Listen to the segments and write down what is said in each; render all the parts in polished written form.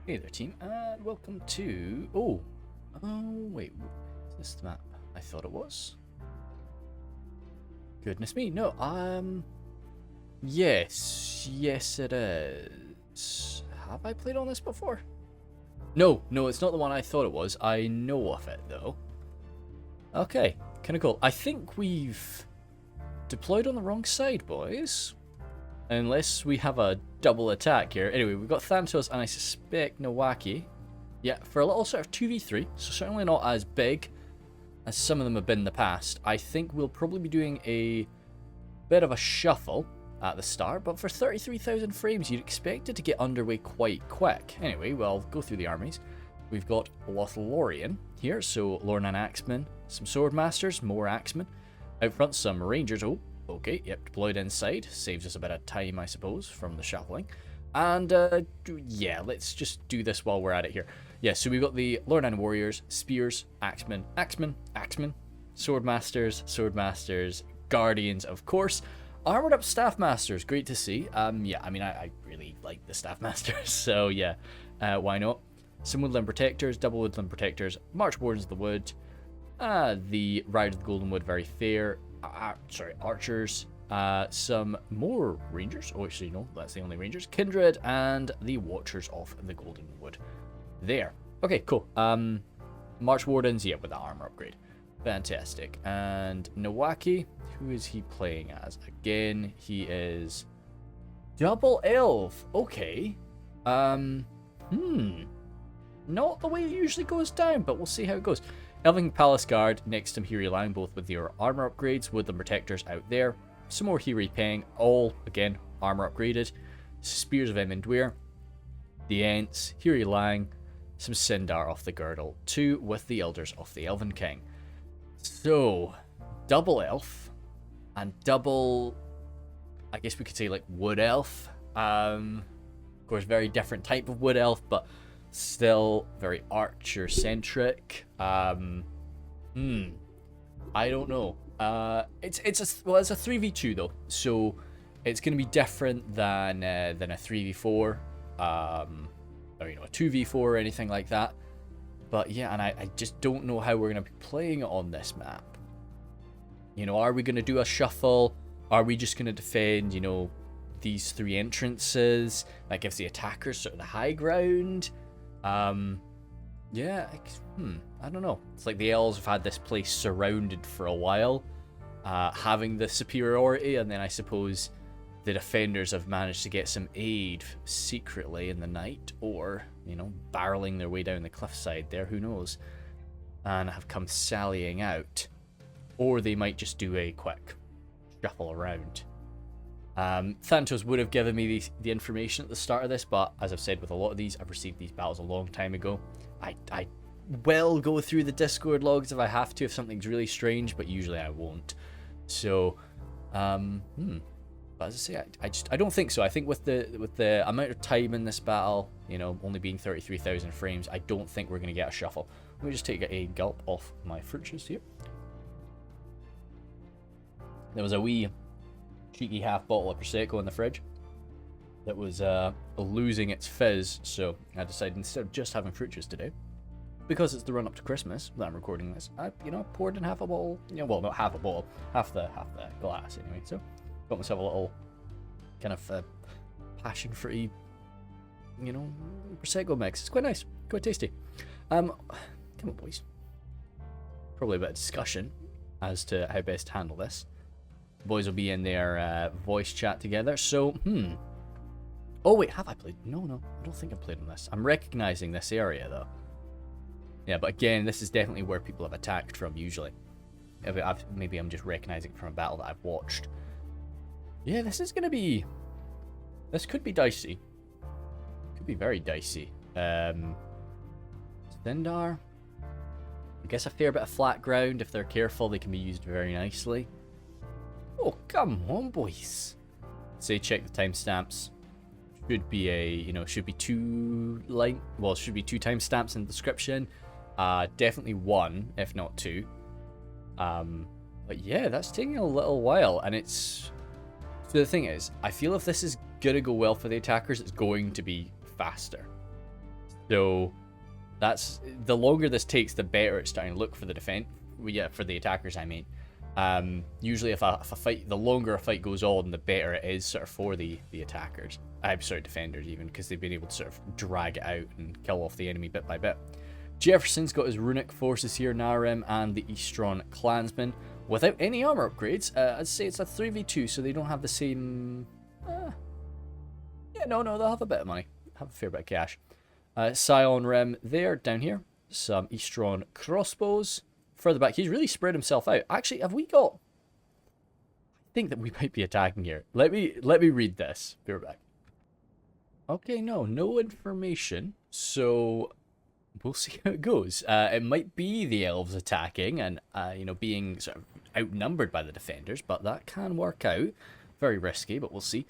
Hey there, team, and welcome to... Oh, wait, is this the map I thought it was? Goodness me, no, yes it is. Have I played on this before? No, it's not the one I thought it was. I know of it, though. Okay, kind of cool. I think we've deployed on the wrong side, boys. Unless we have a double attack here. Anyway, we've got Thanatos and I suspect Nawaki. Yeah, for a little sort of 2v3, so certainly not as big as some of them have been in the past. I think we'll probably be doing a bit of a shuffle at the start, but for 33,000 frames, you'd expect it to get underway quite quick. Anyway, we'll go through the armies. We've got Lothlorien here, so Lorna and Axemen, some Swordmasters, more Axemen. Out front, some Rangers. Oh, okay, yep, deployed inside. Saves us a bit of time, I suppose, from the shuffling. And, yeah, let's just do this while we're at it here. Yeah, so we've got the Lornan Warriors, Spears, Axemen, Swordmasters, Guardians, of course. Armored up Staff Masters, great to see. Yeah, I mean, I really like the Staff Masters, so yeah, why not? Some Woodland Protectors, double Woodland Protectors, March Wardens of the Wood, the Ride of the Golden Wood, very fair. Archers, some more Rangers. Oh, actually, no, that's the only Rangers. Kindred, and the Watchers of the Golden Wood. There. Okay, cool. March Wardens, yeah, with the armor upgrade. Fantastic. And Nawaki, who is he playing as? Again, he is double elf. Okay. Not the way it usually goes down, but we'll see how it goes. Elven Palace Guard next to Hiri Lang, both with your armor upgrades, Woodland Protectors out there. Some more Hiri Peng, all, again, armor upgraded. Spears of Emendweir. The Ents, Hiri Lang, some Sindar off the Girdle, two with the Elders of the Elven King. So, double elf, and double, I guess we could say like wood elf. Of course, very different type of wood elf, but still very archer centric. I don't know. It's a 3v2 though, so it's going to be different than a 3v4, or a 2v4 or anything like that. But yeah, and I just don't know how we're going to be playing it on this map. You know, are we going to do a shuffle? Are we just going to defend, you know, these three entrances? That gives the attackers sort of the high ground. Yeah, I don't know. It's like the Elves have had this place surrounded for a while, having the superiority, and then I suppose the defenders have managed to get some aid secretly in the night, or, you know, barreling their way down the cliffside there, who knows, and have come sallying out. Or they might just do a quick shuffle around. Thanatos would have given me the information at the start of this, but as I've said with a lot of these, I've received these battles a long time ago. I will go through the Discord logs if I have to, if something's really strange, but usually I won't. So, but as I say, I don't think so. I think with the amount of time in this battle, you know, only being 33,000 frames, I don't think we're going to get a shuffle. Let me just take a gulp off my fruit juice here. There was a wee cheeky half bottle of Prosecco in the fridge that was losing its fizz, so I decided instead of just having fruit juice today, because it's the run up to Christmas that I'm recording this, I poured in half a bottle, well, not half a bottle, half the glass anyway, so got myself a little kind of passion fruity, Prosecco mix. It's quite nice, quite tasty. Come on, boys. Probably a bit of discussion as to how best to handle this. The boys will be in their voice chat together, so, Oh, wait, have I played? No, I don't think I've played on this. I'm recognizing this area, though. Yeah, but again, this is definitely where people have attacked from, usually. Maybe I'm just recognizing it from a battle that I've watched. Yeah, this is going to be... This could be dicey. Could be very dicey. Sindar. I guess a fair bit of flat ground. If they're careful, they can be used very nicely. Oh, come on, boys. Say check the timestamps. Should be should be two timestamps in the description. Definitely one, if not two. But yeah, that's taking a little while, and it's... So the thing is, I feel if this is gonna go well for the attackers, it's going to be faster. So that's the longer this takes, the better it's starting to look for the defense. Well, yeah, for the attackers, I mean. Usually, if a fight, the longer a fight goes on, the better it is sort of for the attackers. I'm sorry, defenders even, because they've been able to sort of drag it out and kill off the enemy bit by bit. Jefferson's got his runic forces here, Narem and the Eastron clansmen, without any armor upgrades. I'd say it's a 3v2, so they don't have the same. Yeah, no, they'll have a bit of money, have a fair bit of cash. Scion Rem there, down here. Some Eastron crossbows. Further back, he's really spread himself out. Actually, have we got... I think that we might be attacking here. Let me read this. Be right back. Okay, no information. So, we'll see how it goes. It might be the elves attacking and, being sort of outnumbered by the defenders, but that can work out. Very risky, but we'll see.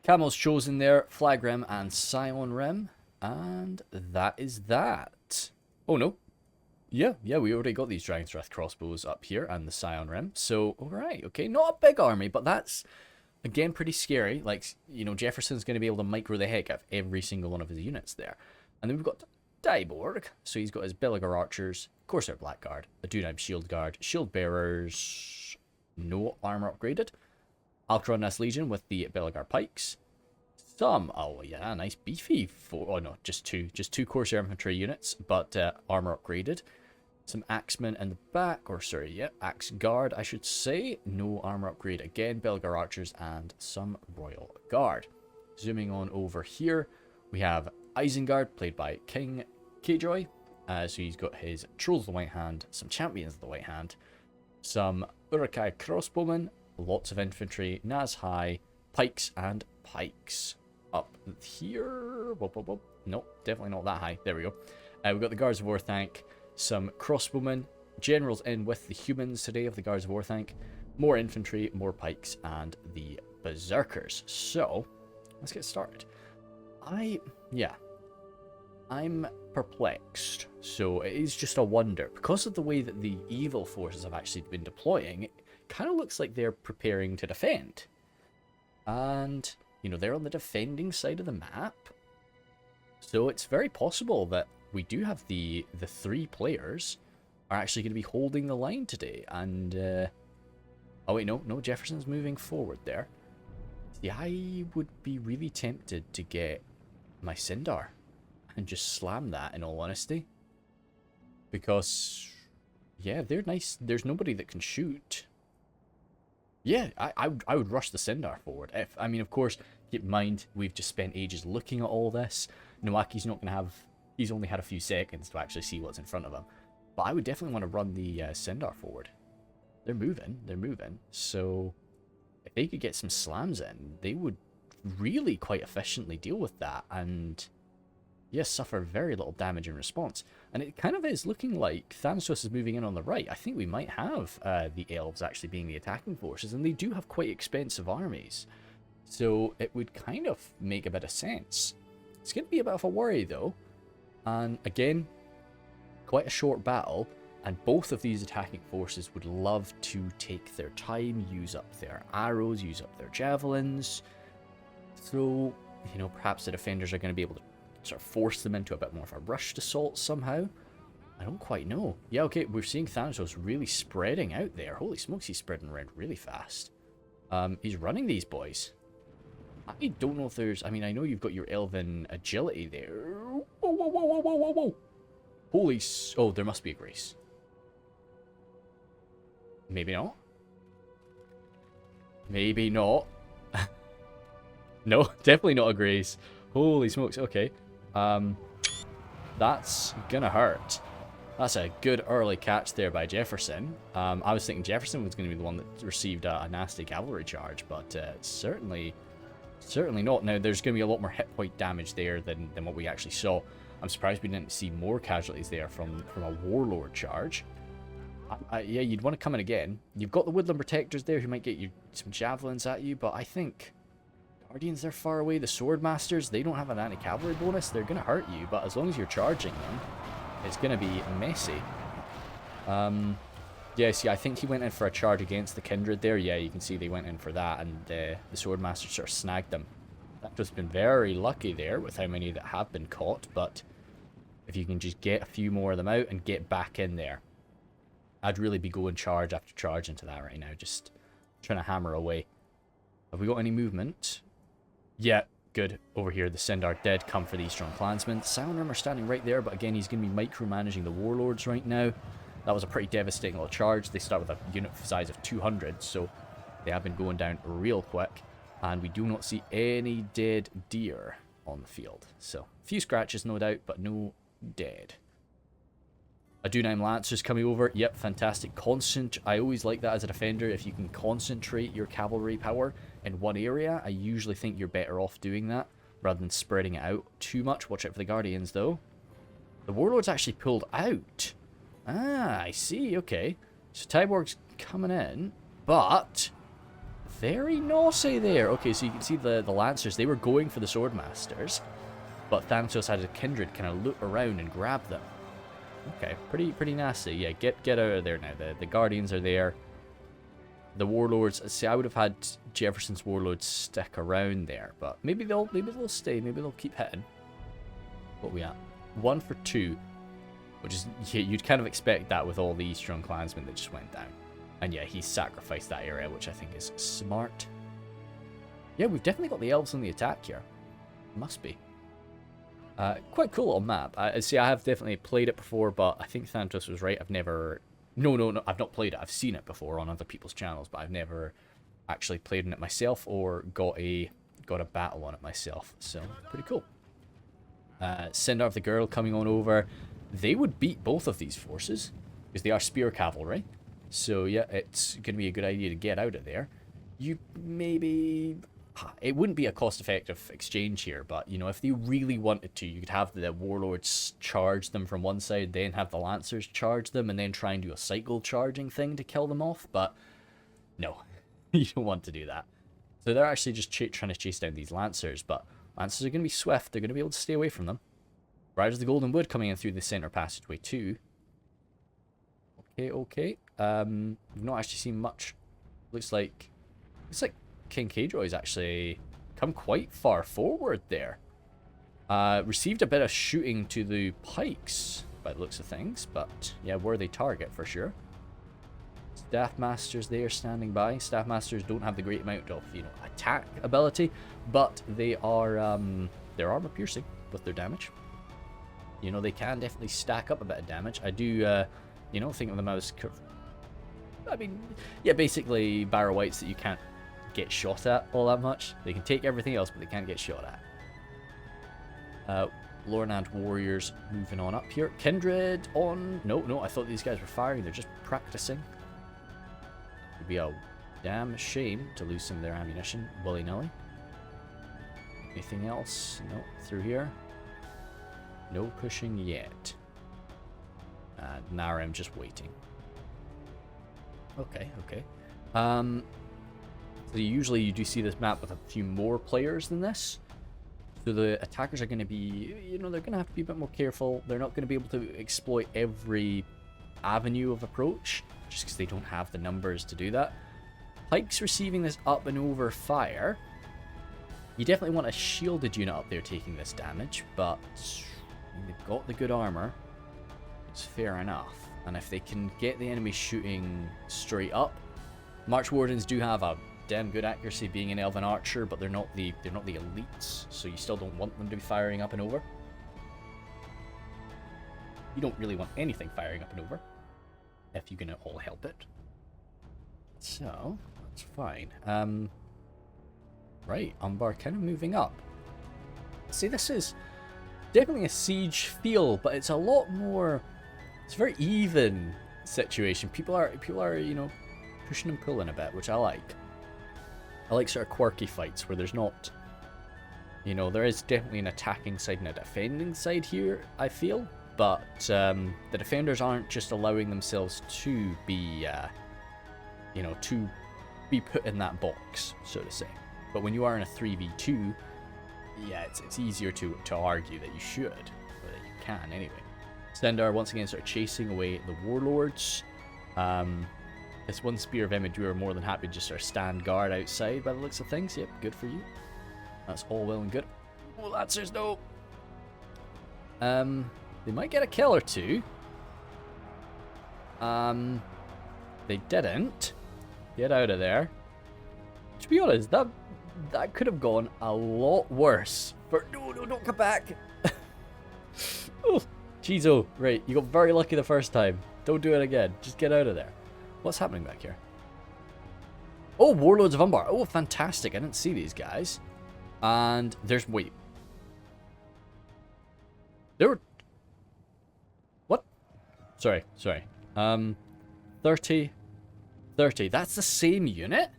Camel's chosen there, Flag Rem and Scion Rem. And that is that. Oh, no. Yeah, we already got these Dragon's Wrath crossbows up here and the Scion Rem. So, alright, okay. Not a big army, but that's, again, pretty scary. Like, Jefferson's going to be able to micro the heck out of every single one of his units there. And then we've got Dyborg. So he's got his Belligar Archers, Corsair Blackguard, a Dunheim Shield Guard, Shield Bearers, no armor upgraded. Alcaronnas Legion with the Belligar Pikes. Oh yeah, nice beefy just two Corsair Infantry units, but armor upgraded. Some Axemen in the back, Axe Guard, I should say. No armor upgrade again, Belgar Archers, and some Royal Guard. Zooming on over here, we have Isengard, played by King Keyjoy. So he's got his Trolls of the White Hand, some Champions of the White Hand, some Urukai Crossbowmen, lots of infantry, Naz High, Pikes, and Pikes. Up here, no, definitely not that high. There we go. We've got the Guards of Orthanc, some crossbowmen, generals in with the humans today of the Guards of Orthanc, more infantry, more pikes, and the berserkers. So, let's get started. I'm perplexed. So, it is just a wonder. Because of the way that the evil forces have actually been deploying, it kind of looks like they're preparing to defend. And... they're on the defending side of the map. So it's very possible that we do have the three players are actually going to be holding the line today. And, oh wait, no, Jefferson's moving forward there. See, I would be really tempted to get my Sindar and just slam that, in all honesty. Because, yeah, they're nice. There's nobody that can shoot. Yeah, I would rush the Sindar forward. Of course, keep in mind, we've just spent ages looking at all this. Nawaki's not going to have... He's only had a few seconds to actually see what's in front of him. But I would definitely want to run the Sindar forward. They're moving. So, if they could get some slams in, they would really quite efficiently deal with that. And, yes, suffer very little damage in response. And it kind of is looking like Thanatos is moving in on the right. I think we might have the Elves actually being the attacking forces, and they do have quite expensive armies. So it would kind of make a bit of sense. It's going to be a bit of a worry, though. And again, quite a short battle, and both of these attacking forces would love to take their time, use up their arrows, use up their javelins. So, perhaps the defenders are going to be able to sort of force them into a bit more of a rushed assault somehow. I don't quite know. Yeah, okay, we're seeing Thanatos really spreading out there. Holy smokes, he's spreading around really fast. He's running these boys. I don't know if there's... I know you've got your elven agility there. Whoa. Holy... Oh, there must be a grace. Maybe not. Maybe not. No, definitely not a grace. Holy smokes, okay. That's gonna hurt. That's a good early catch there by Jefferson. I was thinking Jefferson was going to be the one that received a nasty cavalry charge, but certainly not. Now, there's going to be a lot more hit point damage there than what we actually saw. I'm surprised we didn't see more casualties there from a warlord charge. Yeah, you'd want to come in again. You've got the woodland protectors there who might get you some javelins at you, but I think Guardians, they're far away. The sword masters, they don't have an anti-cavalry bonus. They're going to hurt you, but as long as you're charging them, it's going to be messy. Yeah, see, I think he went in for a charge against the Kindred there. Yeah, you can see they went in for that, and the Swordmaster sort of snagged them. That has been very lucky there with how many that have been caught, but If you can just get a few more of them out and get back in there. I'd really be going charge after charge into that right now. Just trying to hammer away. Have we got any movement? Yeah, good. Over here, the Sindar did come for these strong clansmen. Sauron are standing right there, but again, he's going to be micromanaging the warlords right now. That was a pretty devastating little charge. They start with a unit size of 200, so they have been going down real quick. And we do not see any dead deer on the field. So, a few scratches, no doubt, but no dead. A Dunheim Lancers coming over. Yep, fantastic. I always like that as a defender. If you can concentrate your cavalry power in one area, I usually think you're better off doing that rather than spreading it out too much. Watch out for the Guardians, though. The Warlord's actually pulled out. Ah, I see. Okay. So Tyborg's coming in, but very naughty there. Okay, so you can see the Lancers. They were going for the Swordmasters, but Thanatos had a Kindred kind of loop around and grab them. Okay, pretty nasty. Yeah, get out of there now. The Guardians are there. The Warlords. See, I would have had Jefferson's Warlords stick around there, but maybe they'll stay. Maybe they'll keep hitting. What we at? 1 for 2, which is, yeah, you'd kind of expect that with all these strong clansmen that just went down. And yeah, he sacrificed that area, which I think is smart. Yeah, we've definitely got the Elves on the attack here. Must be. Quite cool little map. See, I have definitely played it before, but I think Thanatos was right. I've never... No, I've not played it. I've seen it before on other people's channels, but I've never actually played in it myself or got a battle on it myself. So, pretty cool. Sindar the Girl coming on over. They would beat both of these forces, because they are spear cavalry. So, yeah, it's going to be a good idea to get out of there. You maybe... It wouldn't be a cost-effective exchange here, but, you know, if they really wanted to, you could have the Warlords charge them from one side, then have the Lancers charge them, and then try and do a cycle charging thing to kill them off, but no, you don't want to do that. So they're actually just trying to chase down these Lancers, but Lancers are going to be swift, they're going to be able to stay away from them. Riders of the Golden Wood coming in through the centre passageway too. Okay. We've not actually seen much. Looks like King K'Droi's actually come quite far forward there. Received a bit of shooting to the pikes by the looks of things, but yeah, worthy target for sure. Staffmasters there standing by. Staffmasters don't have the great amount of, you know, attack ability, but they are they're armor piercing with their damage. You know, they can definitely stack up a bit of damage. I do you know, think of them as, I mean, yeah, basically Barrow Whites that you can't get shot at all that much. They can take everything else, but they can't get shot at. Lornand warriors moving on up here. Kindred on... No, I thought these guys were firing. They're just practicing. It'd be a damn shame to lose some of their ammunition willy-nilly. Anything else? No, through here. No pushing yet. Narem just waiting. Okay. So usually you do see this map with a few more players than this. So the attackers are going to be, you know, they're going to have to be a bit more careful. They're not going to be able to exploit every avenue of approach, just because they don't have the numbers to do that. Pikes receiving this up and over fire. You definitely want a shielded unit up there taking this damage, but they've got the good armor. It's fair enough. And if they can get the enemy shooting straight up, March Wardens do have a damn good accuracy being an Elven Archer, but they're not the elites, so you still don't want them to be firing up and over. You don't really want anything firing up and over, if you can all help it. So, that's fine. Right, Umbar kind of moving up. See, this is definitely a siege feel, but it's a lot more... It's a very even situation. People are, you know, pushing and pulling a bit, which I like. I like sort of quirky fights where there's not, you know, there is definitely an attacking side and a defending side here, I feel, but the defenders aren't just allowing themselves to be, you know, to be put in that box, so to say. But when you are in a 3v2, yeah, it's easier to argue that you should, or that you can anyway. Sindar once again start chasing away the warlords. This one Spear of Emidur are more than happy to just sort of stand guard outside by the looks of things. Yep, good for you. That's all well and good. Oh, Lancers, no! They might get a kill or two. They didn't. Get out of there. To be honest, that could have gone a lot worse. No, don't come back. Oh, jeez, oh, right. You got very lucky the first time. Don't do it again. Just get out of there. What's happening back here? Oh, Warlords of Umbar. Oh, fantastic. I didn't see these guys. And there's... Wait. There were... What? Sorry. 30. That's the same unit?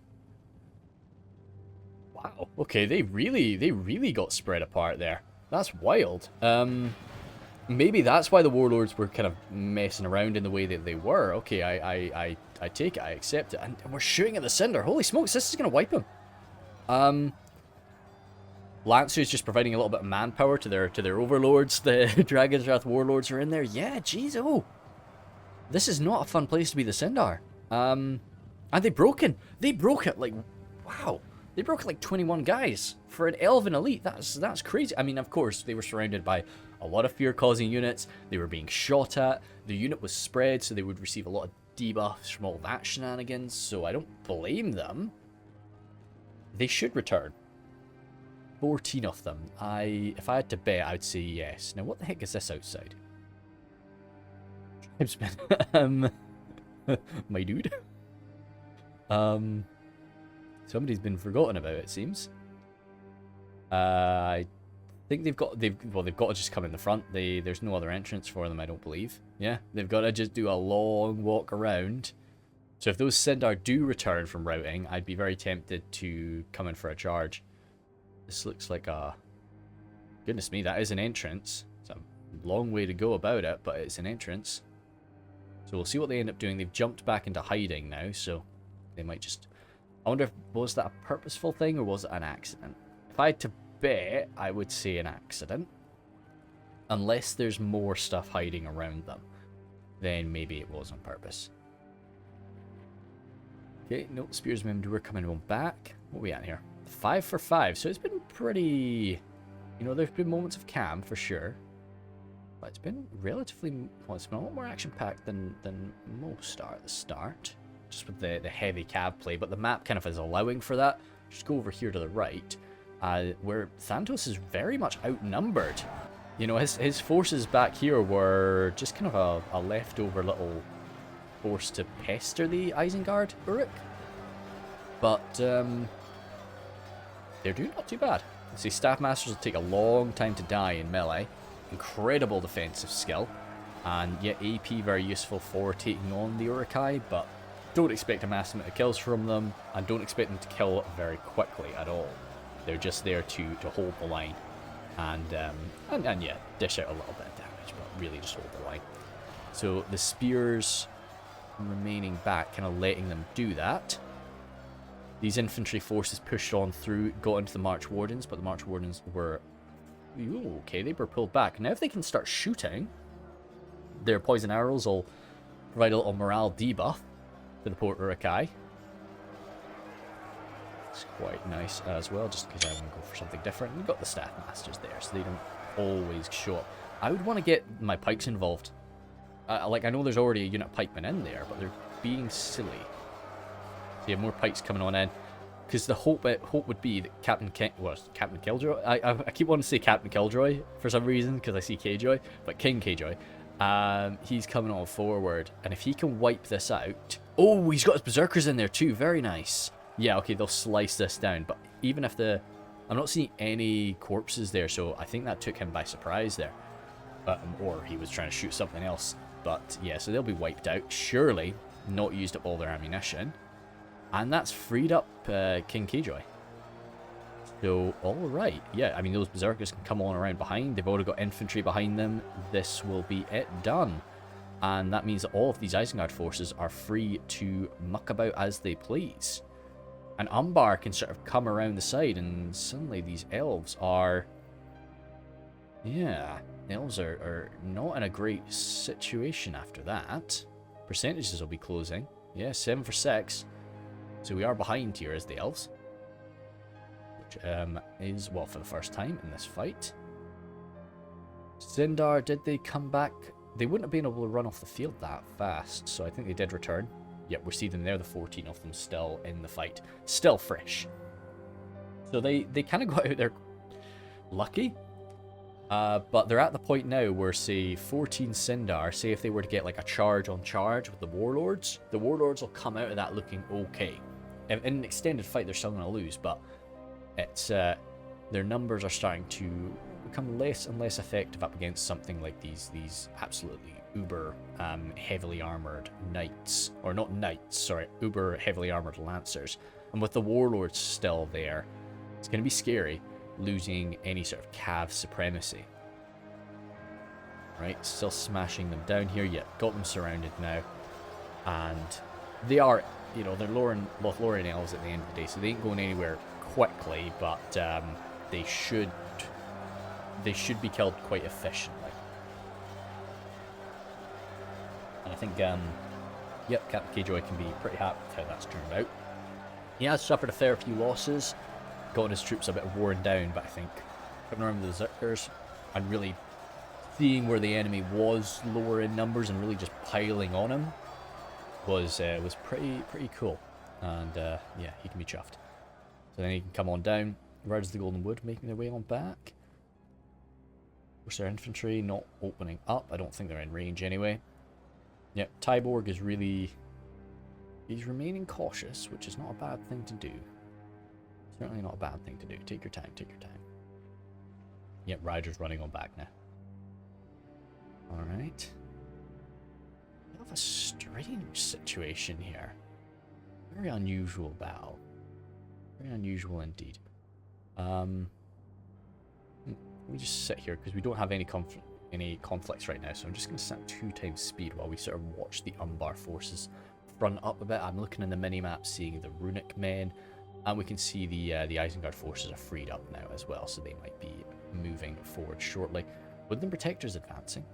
Wow. Okay, they really got spread apart there. That's wild. Maybe that's why the Warlords were kind of messing around in the way that they were. Okay, I take it, I accept it. And we're shooting at the Cinder. Holy smokes, this is going to wipe him. Lancer's just providing a little bit of manpower to their overlords. The Dragon's Wrath Warlords are in there. Yeah, jeez, oh. This is not a fun place to be the Sindar. And they broke it. Like, wow. They broke it like 21 guys. For an Elven elite, that's crazy. I mean, of course, they were surrounded by a lot of fear-causing units. They were being shot at. The unit was spread, so they would receive a lot of debuffs from all that shenanigans. So I don't blame them. They should return. 14 of them. If I had to bet, I'd say yes. Now, what the heck is this outside? Tribesman. My dude. Somebody's been forgotten about, it seems. I think they've got to just come in the front. There's no other entrance for them, I don't believe. Yeah, they've got to just do a long walk around. So if those Sindar do return from routing, I'd be very tempted to come in for a charge. This looks like a... Goodness me, that is an entrance. It's a long way to go about it, but it's an entrance. So we'll see what they end up doing. They've jumped back into hiding now, so they might just... I wonder if was that a purposeful thing or was it an accident? If I had to bet, I would say an accident. Unless there's more stuff hiding around them. Then maybe it was on purpose. Okay, no, Spearsmen we're coming on back. What are we at here? 5 for 5, so it's been pretty... You know, there's been moments of calm, for sure. But it's been relatively... Well, it's been a lot more action-packed than most are at the start. Just with the heavy cav play, but the map kind of is allowing for that. Just go over here to the right, where Thantos is very much outnumbered. You know, his forces back here were just kind of a leftover little force to pester the Isengard Uruk. But, they're doing not too bad. You see, Staff Masters will take a long time to die in melee. Incredible defensive skill. And yet AP very useful for taking on the Urukai, but don't expect a massive amount of kills from them, and don't expect them to kill very quickly at all. They're just there to hold the line. And yeah, dish out a little bit of damage, but really just hold the line. So the spears remaining back, kind of letting them do that. These infantry forces pushed on through, got into the March Wardens, but the March Wardens were... Ooh, okay, they were pulled back. Now if they can start shooting, their poison arrows will provide a little morale debuff to the poor Urukai. It's quite nice as well, just because I want to go for something different. We've got the Staff Masters there, so they don't always show up. I would want to get my pikes involved. Like, I know there's already a unit pikeman in there, but they're being silly. So you have more pikes coming on in. Because the hope would be that Captain Killjoy? I keep wanting to say Captain Killjoy for some reason, because I see Killjoy, but King Killjoy. He's coming on forward, and if he can wipe this out... Oh, he's got his Berserkers in there too, very nice. Yeah, okay, they'll slice this down, but even if the... I'm not seeing any corpses there, so I think that took him by surprise there. Or he was trying to shoot something else. But yeah, so they'll be wiped out, surely not used up all their ammunition. And that's freed up King Killjoy. So, alright. Yeah, I mean, those Berserkers can come on around behind. They've already got infantry behind them. This will be it done. And that means that all of these Isengard forces are free to muck about as they please. And Umbar can sort of come around the side, and suddenly these Elves are... Yeah, Elves are not in a great situation after that. Percentages will be closing. Yeah, 7 for 6. So we are behind here as the Elves. Which is, well, for the first time in this fight. Sindar, did they come back? They wouldn't have been able to run off the field that fast, so I think they did return. Yep, we see them there, the 14 of them still in the fight. Still fresh. So they kind of got out there lucky. But they're at the point now where, say, 14 Sindar, say if they were to get like a charge on charge with the Warlords will come out of that looking okay. In an extended fight, they're still going to lose, but it's their numbers are starting to become less and less effective up against something like these absolutely uber heavily armored knights, or not knights, sorry, uber heavily armored lancers. And with the Warlords still there, it's going to be scary losing any sort of cav supremacy. Right, still smashing them down here. Yeah, got them surrounded now. And they are, you know, they're Lothlorien elves at the end of the day, so they ain't going anywhere quickly, but they should be killed quite efficiently. And I think, yep, Captain Killjoy can be pretty happy with how that's turned out. He has suffered a fair few losses, gotten his troops a bit worn down, but I think coming around with the Berserkers and really seeing where the enemy was lower in numbers and really just piling on him was pretty cool. And yeah, he can be chuffed. So then he can come on down. Riders of the Golden Wood making their way on back. Of course, their infantry not opening up. I don't think they're in range anyway. Yep, Tyborg is really... he's remaining cautious, which is not a bad thing to do. Certainly not a bad thing to do. Take your time, take your time. Yep, Riders running on back now. Alright. We have a strange situation here. Very unusual battle. Very unusual indeed. Let me just sit here because we don't have any conflicts right now, so I'm just going to set 2 times speed while we sort of watch the Umbar forces front up a bit. I'm looking in the mini-map, seeing the Runic men, and we can see the Isengard forces are freed up now as well, so they might be moving forward shortly. Woodland Protectors advancing.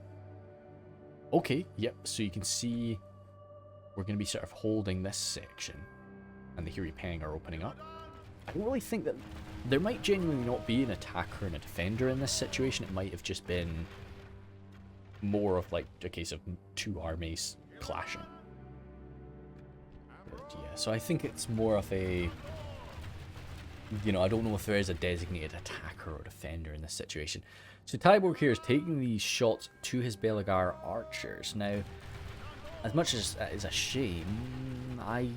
Okay, yep, so you can see we're going to be sort of holding this section, and the Hiri Peng are opening up. I don't really think that there might genuinely not be an attacker and a defender in this situation. It might have just been more of like a case of 2 armies clashing. But yeah, so I think it's more of a, you know, I don't know if there is a designated attacker or defender in this situation. So Tyborg here is taking these shots to his Belagar archers. Now, as much as that is a shame, I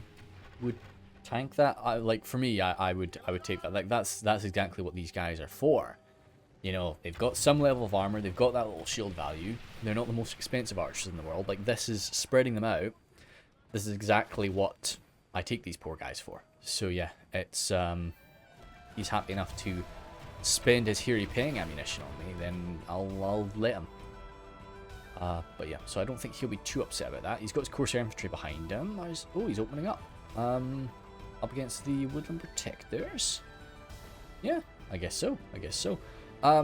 would tank that. Like for me, I would take that. Like that's exactly what these guys are for. You know, they've got some level of armor, they've got that little shield value. They're not the most expensive archers in the world. Like this is spreading them out. This is exactly what I take these poor guys for. So yeah, it's he's happy enough to spend his Hiri Peng ammunition on me, then I'll let him. But yeah, so I don't think he'll be too upset about that. He's got his Corsair infantry behind him. Oh, he's opening up. Up against the Woodland Protectors. Yeah, I guess so. I guess so. I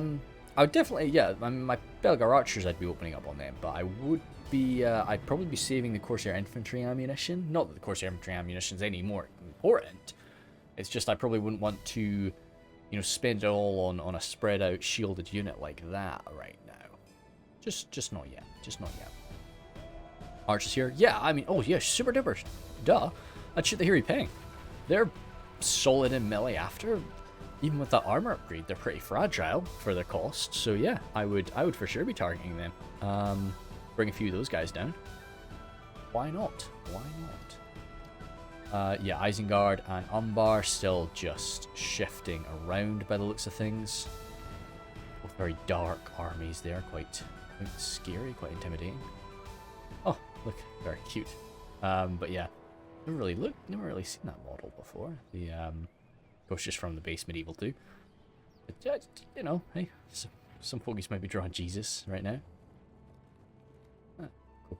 would definitely, yeah, my Belgar Archers, I'd be opening up on them, but I would be, I'd probably be saving the Corsair infantry ammunition. Not that the Corsair infantry ammunition is any more important. It's just I probably wouldn't want to, you know, spend it all on a spread out shielded unit like that right now. Just not yet. Just not yet. Archers here. Yeah, I mean, oh yeah, super duper. Duh. I'd shoot the Hiri Peng. They're solid in melee after. Even with that armor upgrade, they're pretty fragile for their cost. So yeah, I would for sure be targeting them. Bring a few of those guys down. Why not? Why not? Yeah, Isengard and Umbar still just shifting around by the looks of things. Both very dark armies there, quite scary, quite intimidating. Oh, look, very cute. But yeah, never really seen that model before. The goes just from the base medieval too. But you know, hey, some folks might be drawing Jesus right now.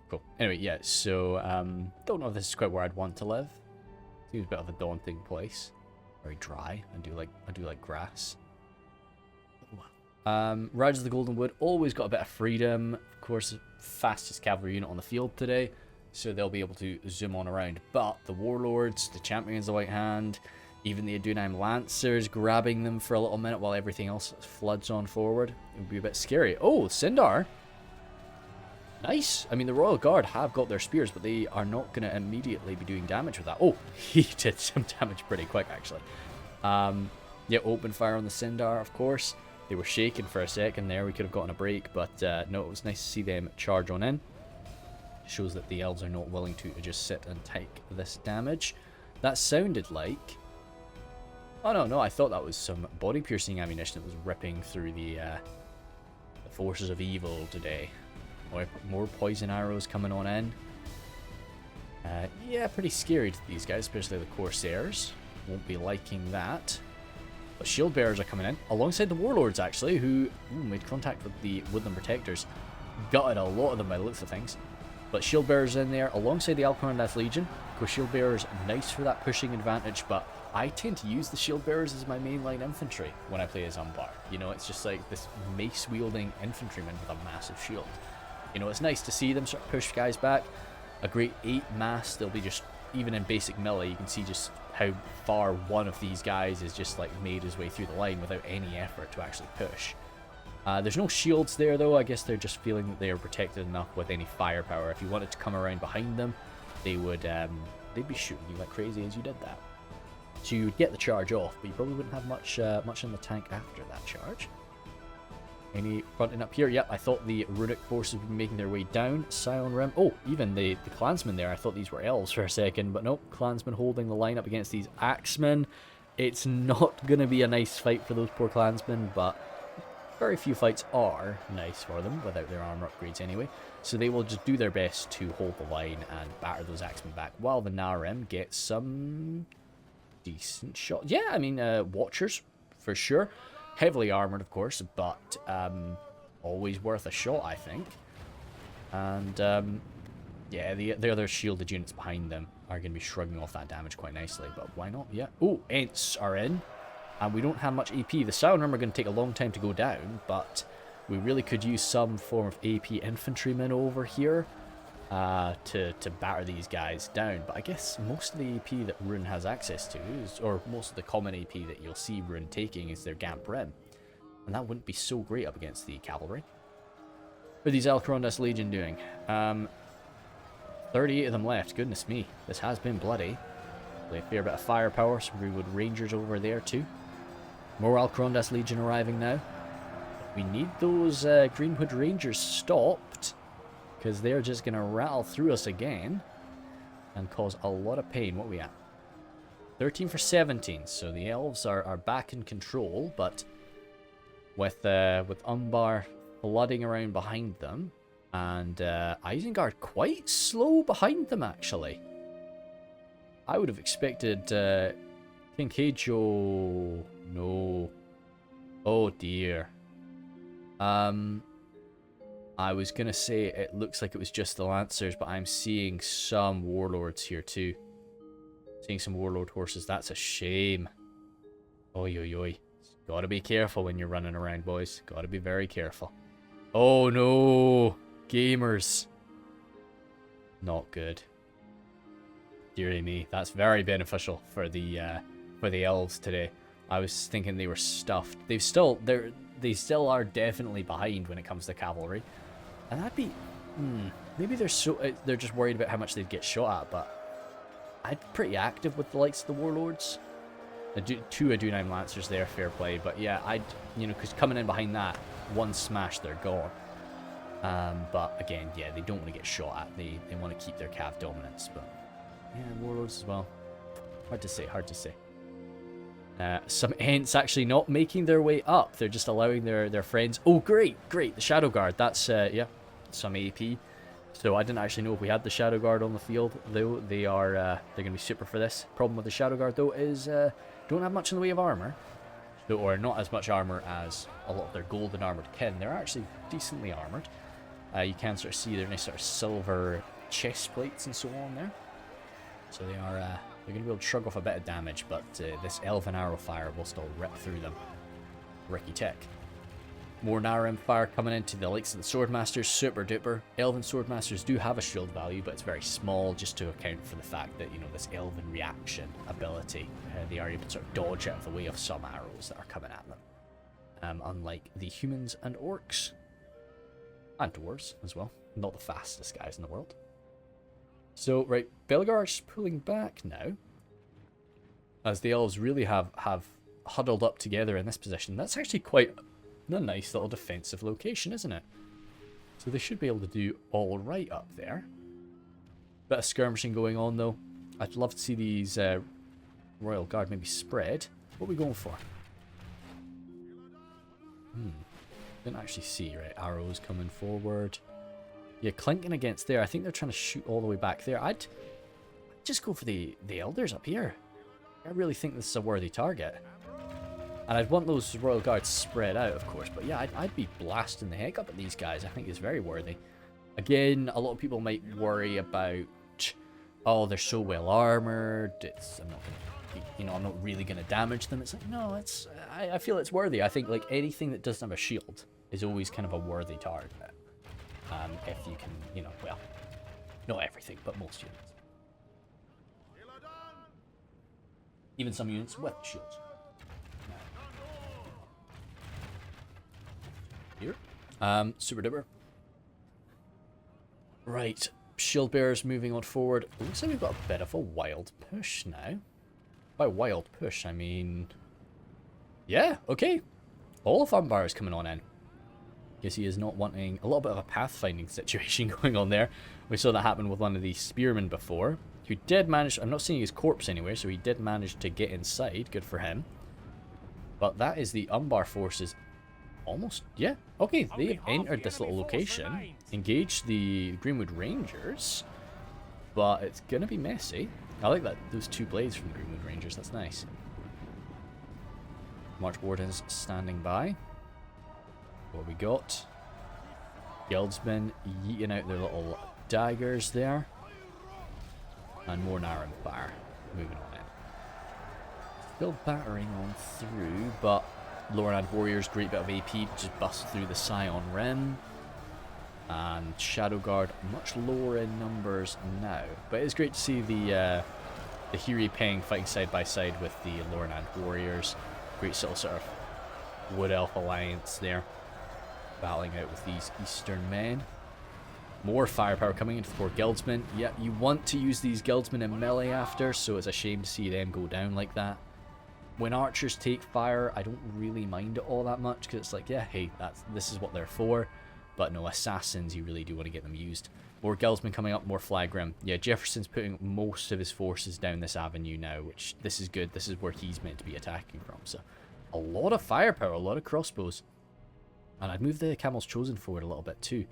Cool. Anyway, yeah. So don't know if this is quite where I'd want to live. Seems a bit of a daunting place. Very dry. I do like grass. Riders of the Golden Wood always got a bit of freedom. Of course, fastest cavalry unit on the field today, so they'll be able to zoom on around. But the Warlords, the Champions of the White Hand, Even the Adunheim Lancers grabbing them for a little minute while everything else floods on forward. It would be a bit scary. Oh, Sindar. Nice. I mean, the Royal Guard have got their spears, but they are not going to immediately be doing damage with that. Oh, he did some damage pretty quick, actually. Yeah, open fire on the Sindar, of course. They were shaking for a second there. We could have gotten a break, but no, it was nice to see them charge on in. Shows that the elves are not willing to just sit and take this damage. That sounded like... Oh, no, I thought that was some body-piercing ammunition that was ripping through the forces of evil today. More poison arrows coming on in. Yeah, pretty scary to these guys, especially the Corsairs. Won't be liking that. But shield bearers are coming in, alongside the warlords, actually, who made contact with the Woodland Protectors. Gutted a lot of them by the looks of things. But shield bearers in there, alongside the Alcarandath Legion. Of course, shield bearers, nice for that pushing advantage, but I tend to use the shield bearers as my mainline infantry when I play as Umbar. You know, it's just like this mace-wielding infantryman with a massive shield. You know, it's nice to see them sort of push guys back. A great 8 mass, they'll be just, even in basic melee, you can see just how far one of these guys is just like made his way through the line without any effort to actually push. There's no shields there though. I guess they're just feeling that they are protected enough with any firepower. If you wanted to come around behind them, they would they'd be shooting you like crazy as you did that. So you would get the charge off, but you probably wouldn't have much in the tank after that charge. Any fronting up here? Yep, I thought the Runic forces would be making their way down. Scion Rim. Oh, even the clansmen there. I thought these were elves for a second, but nope. Clansmen holding the line up against these axemen. It's not going to be a nice fight for those poor clansmen, but very few fights are nice for them without their armor upgrades anyway. So they will just do their best to hold the line and batter those axemen back while the Narim gets some decent shots. Yeah, I mean, Watchers for sure. Heavily armored, of course, but always worth a shot, I think. And yeah, the other shielded units behind them are going to be shrugging off that damage quite nicely, but why not? Yeah. Oh, Ents are in, and we don't have much AP. The Scion Rim are going to take a long time to go down, but we really could use some form of AP infantrymen over here to batter these guys down. But I guess most of the AP that Rhun has access to is, or most of the common AP that you'll see Rhun taking, is their Gamp Rim, and that wouldn't be so great up against the cavalry. What are these Alcarandath Legion doing? 38 of them left. Goodness me, this has been bloody. Play a fair bit of firepower, some Greenwood Rangers over there too. More Alcarandath Legion arriving now. We need those Greenwood Rangers stopped, because they're just going to rattle through us again and cause a lot of pain. What are we at? 13 for 17, so the elves are back in control, but with Umbar flooding around behind them, and Isengard quite slow behind them, actually. I would have expected Kincaidjo... No. Oh, dear. I was going to say it looks like it was just the Lancers, but I'm seeing some Warlords here, too. Seeing some Warlord horses. That's a shame. Oi, oi, oi. Gotta be careful when you're running around, boys. Gotta be very careful. Oh, no. Gamers. Not good. Dearie me. That's very beneficial for the elves today. I was thinking they were stuffed. They still are definitely behind when it comes to cavalry. And that'd be... maybe they're just worried about how much they'd get shot at, but I'd be pretty active with the likes of the Warlords. Two Adunheim Lancers there, fair play. But yeah, because coming in behind that, one smash, they're gone. But again, yeah, they don't want to get shot at. They want to keep their cav dominance. But yeah, Warlords as well. Hard to say. Some Ents actually not making their way up. They're just allowing their friends. Oh, great. The Shadow Guard. That's, yeah, some AP. So I didn't actually know if we had the Shadow Guard on the field, though. They're going to be super for this. Problem with the Shadow Guard, though, is don't have much in the way of armor. Or not as much armor as a lot of their golden armored kin. They're actually decently armored. You can sort of see their nice sort of silver chest plates and so on there. So they are... they're going to be able to shrug off a bit of damage, but this Elven Arrow Fire will still rip through them. Ricky Tech. More Narim fire coming into the likes of the Swordmasters, super duper. Elven Swordmasters do have a shield value, but it's very small just to account for the fact that, you know, this Elven reaction ability, they are able to sort of dodge out of the way of some arrows that are coming at them. Unlike the humans and orcs. And dwarves as well. Not the fastest guys in the world. So, right, Belgar's pulling back now. As the elves really have huddled up together in this position. That's actually quite a nice little defensive location, isn't it? So they should be able to do all right up there. Bit of skirmishing going on, though. I'd love to see these Royal Guard maybe spread. What are we going for? Didn't actually see, right? Arrows coming forward. Yeah, clinking against there. I think they're trying to shoot all the way back there. I'd just go for the elders up here. I really think this is a worthy target. And I'd want those Royal Guards spread out, of course. But yeah, I'd be blasting the heck up at these guys. I think it's very worthy. Again, a lot of people might worry about, oh, they're so well armored. I'm not gonna, you know, I'm not really gonna damage them. It's like, no, it's. I feel it's worthy. I think like anything that doesn't have a shield is always kind of a worthy target. If you can, you know, well, not everything, but most units. Even some units with shields. Here. Super duper. Right. Shield bearers moving on forward. Looks like we've got a bit of a wild push now. By wild push, I mean... Yeah, okay. All of Umbar is coming on in. Guess he is not wanting... A little bit of a pathfinding situation going on there. We saw that happen with one of these spearmen before. Who did manage... I'm not seeing his corpse anywhere, so he did manage to get inside. Good for him. But that is the Umbar forces... Almost, yeah. Okay, they entered this little location, engaged the Greenwood Rangers, but it's gonna be messy. I like that, those two blades from the Greenwood Rangers, that's nice. March Wardens standing by. What we got? Guildsmen yeeting out their little daggers there. And more Narim fire moving on in. Still battering on through, but Lothlorien Warriors, great bit of AP, just bust through the Scion Rim. And Shadow Guard, much lower in numbers now. But it's great to see the Hiri Peng fighting side by side with the Lothlorien Warriors. Great sort of Wood Elf alliance there. Battling out with these Eastern men. More firepower coming in for Guildsmen. Yeah, you want to use these Guildsmen in melee after, so it's a shame to see them go down like that. When archers take fire, I don't really mind it all that much, because it's like, yeah, hey, this is what they're for. But no, assassins, you really do want to get them used. More Guildsmen coming up, more Flagrim. Yeah, Jefferson's putting most of his forces down this avenue now, which this is good. This is where he's meant to be attacking from. So, a lot of firepower, a lot of crossbows. And I'd move the Camel's Chosen forward a little bit too.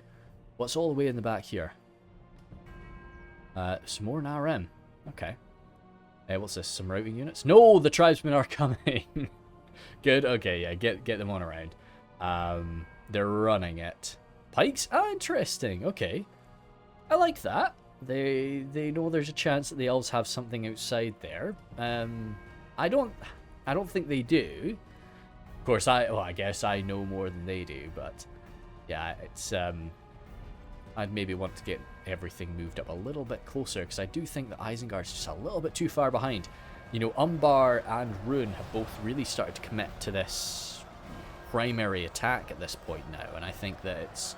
What's all the way in the back here? Some more Narim. Okay. What's this? Some routing units? No, the tribesmen are coming. Good. Okay, yeah, get them on around. They're running it. Pikes? Ah, interesting. Okay. I like that. They know there's a chance that the elves have something outside there. I don't think they do. Of course, I guess I know more than they do, but yeah, it's I'd maybe want to get everything moved up a little bit closer, because I do think that Isengard's just a little bit too far behind. You know, Umbar and Rhun have both really started to commit to this primary attack at this point now, and I think that it's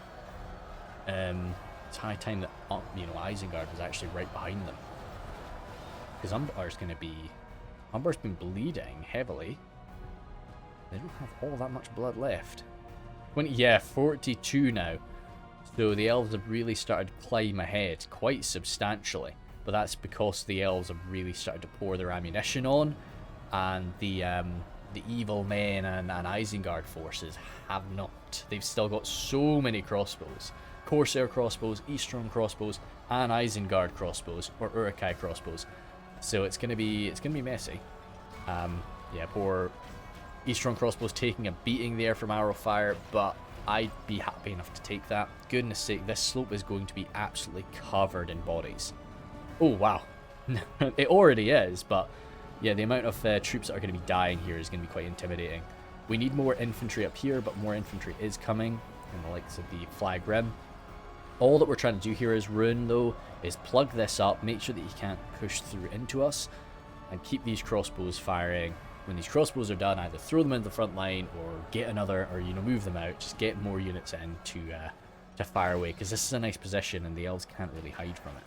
high time that you know, Isengard was actually right behind them, because Umbar's been bleeding heavily. They don't have all that much blood left. 42 now. So the elves have really started to climb ahead quite substantially. But that's because the elves have really started to pour their ammunition on. And the evil men and Isengard forces have not. They've still got so many crossbows. Corsair crossbows, Eastron crossbows, and Isengard crossbows, or Uruk crossbows. So it's gonna be messy. Yeah, poor Eastron crossbows taking a beating there from arrow fire, but I'd be happy enough to take that. Goodness sake, this slope is going to be absolutely covered in bodies. Oh, wow. It already is, but yeah, the amount of troops that are going to be dying here is going to be quite intimidating. We need more infantry up here, but more infantry is coming in the likes of the flag rim. All that we're trying to do here is Rhun, though, is plug this up, make sure that he can't push through into us, and keep these crossbows firing. When these crossbows are done, either throw them into the front line or get another, or move them out. Just get more units in to fire away, because this is a nice position and the elves can't really hide from it.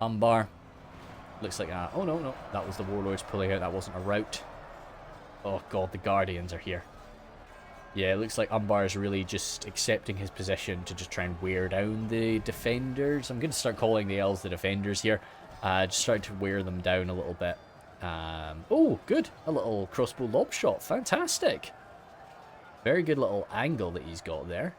Umbar looks like oh no, that was the warlords pulling out. That wasn't a rout. Oh god, the guardians are here. Yeah, it looks like Umbar is really just accepting his position to just try and wear down the defenders. I'm going to start calling the elves the defenders here. Just trying to wear them down a little bit. Oh, good. A little crossbow lob shot. Fantastic. Very good little angle that he's got there.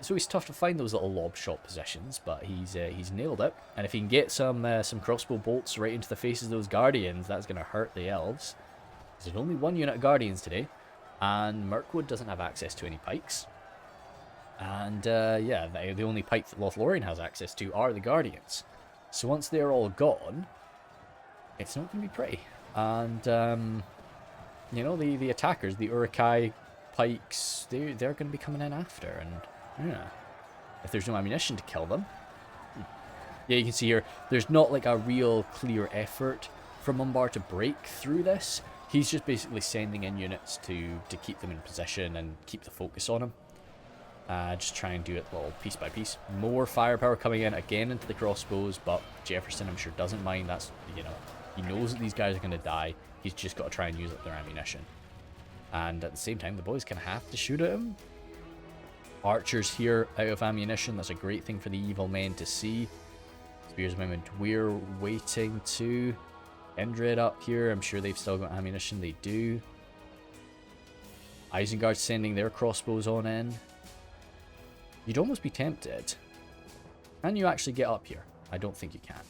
So it's tough to find those little lob shot positions, but he's nailed it. And if he can get some crossbow bolts right into the faces of those guardians, that's going to hurt the elves. There's only one unit of guardians today, and Mirkwood doesn't have access to any pikes. And yeah, the only pike that Lothlorien has access to are the guardians. So once they're all gone, it's not going to be pretty. And the attackers, the Uruk pikes, they're going to be coming in after. And yeah, if there's no ammunition to kill them, yeah, you can see here there's not like a real clear effort from Umbar to break through this. He's just basically sending in units to keep them in position and keep the focus on him. Just try and do it little piece by piece. More firepower coming in again into the crossbows, but Jefferson, I'm sure, doesn't mind. That's, he knows that these guys are going to die. He's just got to try and use up their ammunition. And at the same time, the boys can have to shoot at him. Archers here out of ammunition. That's a great thing for the evil men to see. Spears of Moment, we're waiting to Endred up here. I'm sure they've still got ammunition. They do. Isengard sending their crossbows on in. You'd almost be tempted. Can you actually get up here? I don't think you can.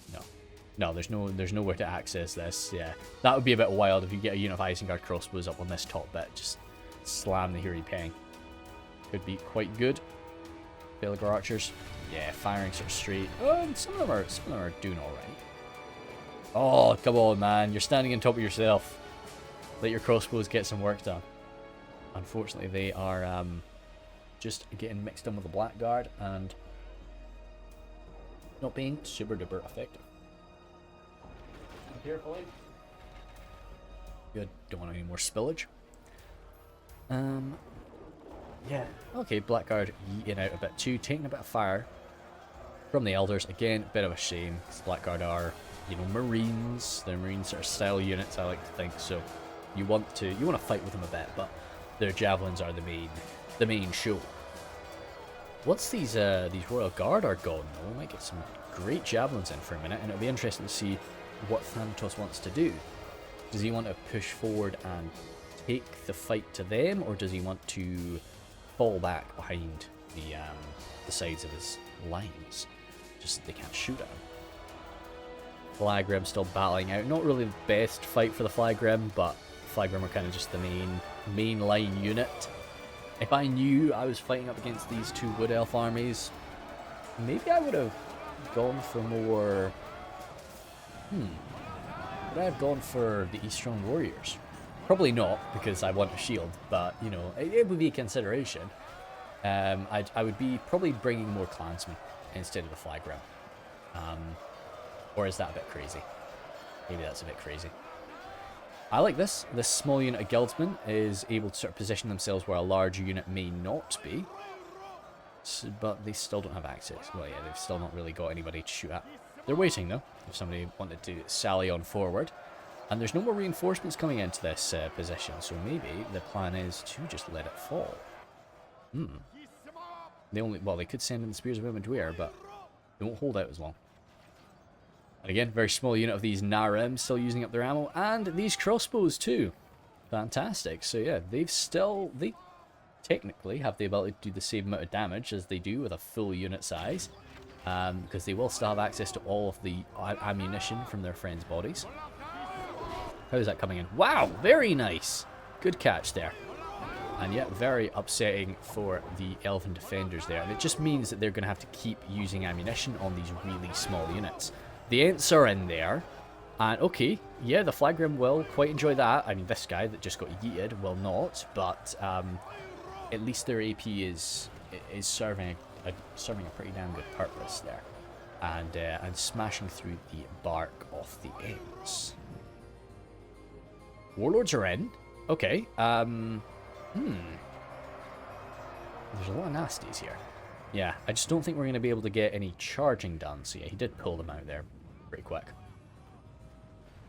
No, there's nowhere to access this. Yeah, that would be a bit wild if you get a unit of Isengard crossbows up on this top bit. Just slam the Huri Peng. Could be quite good. Favourable archers. Yeah, firing sort of straight. Some of them are doing all right. Oh, come on, man. You're standing on top of yourself. Let your crossbows get some work done. Unfortunately, they are just getting mixed in with the Blackguard and not being super duper effective. Carefully. Good. Don't want any more spillage. Yeah. Okay, Blackguard yeeting out a bit too, taking a bit of fire from the Elders. Again, a bit of a shame, because Blackguard are, Marines. They're Marine sort of style units, I like to think. So you want to fight with them a bit, but their javelins are the main show. Once these Royal Guard are gone, though, we might get some great javelins in for a minute, and it'll be interesting to see what Thanatos wants to do. Does he want to push forward and take the fight to them, or does he want to fall back behind the sides of his lines, just so they can't shoot at him? Flag Rim still battling out. Not really the best fight for the Flag Rim, but Flag Rim are kind of just the main line unit. If I knew I was fighting up against these two Wood Elf armies, maybe I would have gone for more... Would I have gone for the Eastron Warriors? Probably not, because I want a shield, but, it would be a consideration. I would be probably bringing more clansmen instead of the Flag Rim. Or is that a bit crazy? Maybe that's a bit crazy. I like this. This small unit of guildsmen is able to sort of position themselves where a larger unit may not be. But they still don't have access. Well, yeah, they've still not really got anybody to shoot at. They're waiting, though, if somebody wanted to sally on forward. And there's no more reinforcements coming into this position, so maybe the plan is to just let it fall. They could send in the Spears of Umbar, but they won't hold out as long. And again, very small unit of these Narim still using up their ammo, and these crossbows too. Fantastic. So yeah, they technically have the ability to do the same amount of damage as they do with a full unit size, because they will still have access to all of the ammunition from their friends' bodies. How's that coming in? Wow, very nice. Good catch there. And yet, very upsetting for the Elven defenders there. And it just means that they're going to have to keep using ammunition on these really small units. The Ents are in there, And okay, yeah, the Flagrim will quite enjoy that. I mean, this guy that just got yeeted will not, but at least their AP is serving a pretty damn good purpose there, and smashing through the bark off the ends. Warlords are in. Okay. There's a lot of nasties here. Yeah, I just don't think we're going to be able to get any charging done. So yeah, he did pull them out there pretty quick.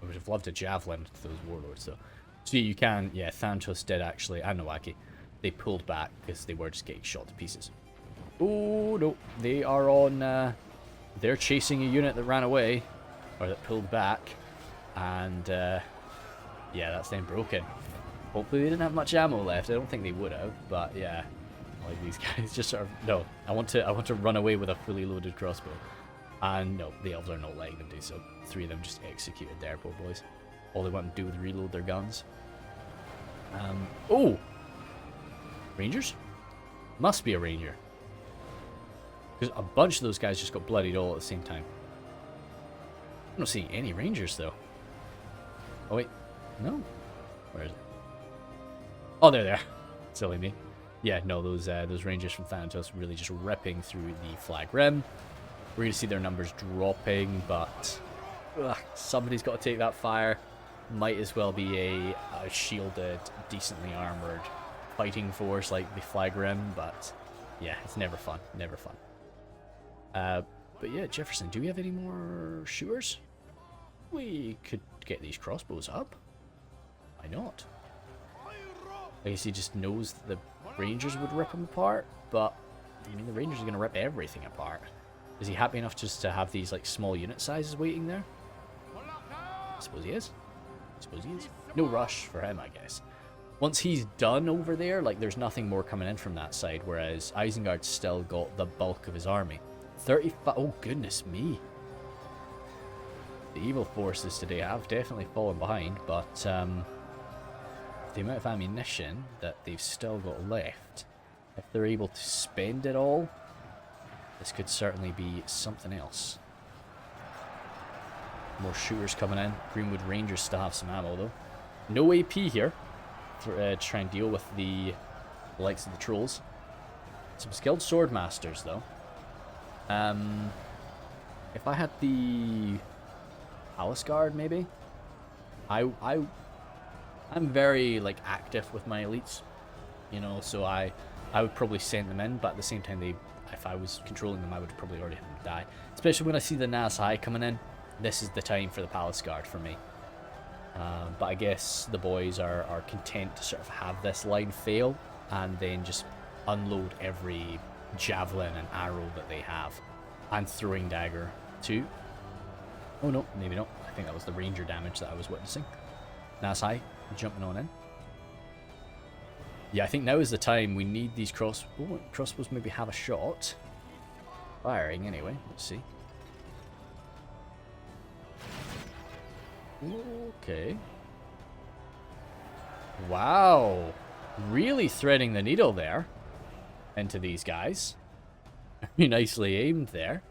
I would have loved a javelin to those warlords though. So you can, yeah, Thanatos did actually, and Nowaki, they pulled back because they were just getting shot to pieces. Oh no, they are on, they're chasing a unit that ran away, or that pulled back, and yeah, that's then broken. Hopefully they didn't have much ammo left. I don't think they would have, but yeah, like these guys just sort of, no, I want to run away with a fully loaded crossbow. And no, the elves are not letting them do so. 3 of them just executed there, poor boys. All they want to do is reload their guns. Oh! Rangers? Must be a ranger. Because a bunch of those guys just got bloodied all at the same time. I don't see any rangers, though. Oh, wait. No. Where is it? Oh, they're there. Silly me. Yeah, no, those rangers from Thanatos really just ripping through the flag rim. We're going to see their numbers dropping, but somebody's got to take that fire. Might as well be a shielded, decently armored fighting force like the flag rim, but yeah, it's never fun. Never fun. But yeah, Jefferson, do we have any more shooters? We could get these crossbows up. Why not? I guess he just knows that the Rangers would rip them apart, but I mean, the Rangers are going to rip everything apart. Is he happy enough just to have these like small unit sizes waiting there? I suppose he is. I suppose he is. No rush for him, I guess. Once he's done over there, like there's nothing more coming in from that side, whereas Isengard's still got the bulk of his army. 35. Oh goodness me. The evil forces today have definitely fallen behind, but the amount of ammunition that they've still got left, if they're able to spend it all, this could certainly be something else. More shooters coming in. Greenwood Rangers still have some ammo though. No AP here to try and deal with the likes of the trolls. Some skilled sword masters though. If I had the Palace Guard maybe, I'm very like active with my elites, you know, so I would probably send them in, but at the same time if I was controlling them, I would probably already have them die. Especially when I see the Nas High coming in, this is the time for the Palace Guard for me. But I guess the boys are content to sort of have this line fail and then just unload every javelin and arrow that they have. And throwing dagger too. Oh no, maybe not. I think that was the ranger damage that I was witnessing. Nas High jumping on in. Yeah, I think now is the time. We need these crossbows maybe have a shot. Firing anyway, let's see. Okay. Wow. Really threading the needle there into these guys. Very nicely aimed there.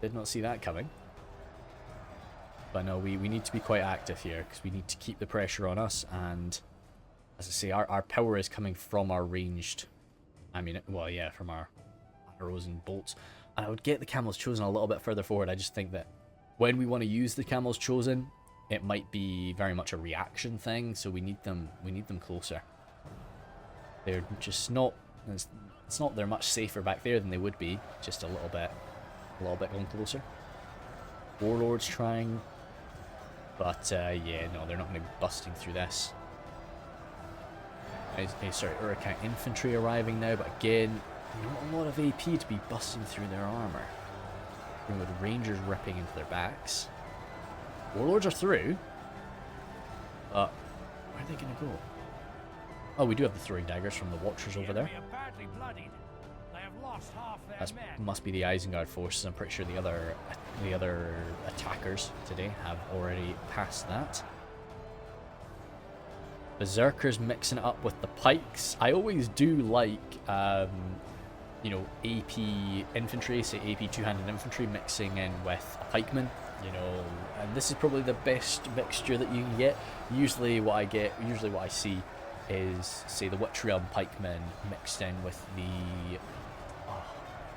Did not see that coming. But no, we need to be quite active here because we need to keep the pressure on us, and as I say, our power is coming from our ranged, I mean, well, yeah, from our arrows and bolts. And I would get the Camels Chosen a little bit further forward. I just think that when we want to use the Camels Chosen, it might be very much a reaction thing, so we need them closer. They're just not, it's not they're much safer back there than they would be, just a little bit going closer. Warlords trying, but yeah, no, they're not going to be busting through this. Sorry, Uruk infantry arriving now, but again, not a lot of AP to be busting through their armor. With Rangers ripping into their backs. Warlords are through, but where are they going to go? Oh, we do have the throwing daggers from the Watchers over there. That must be the Isengard forces. I'm pretty sure the other attackers today have already passed that. Berserkers mixing it up with the pikes. I always do like, you know, AP infantry, say AP two-handed infantry mixing in with a pikeman. You know, and this is probably the best mixture that you can get. Usually what I see is, say, the Witch Realm pikemen mixed in with the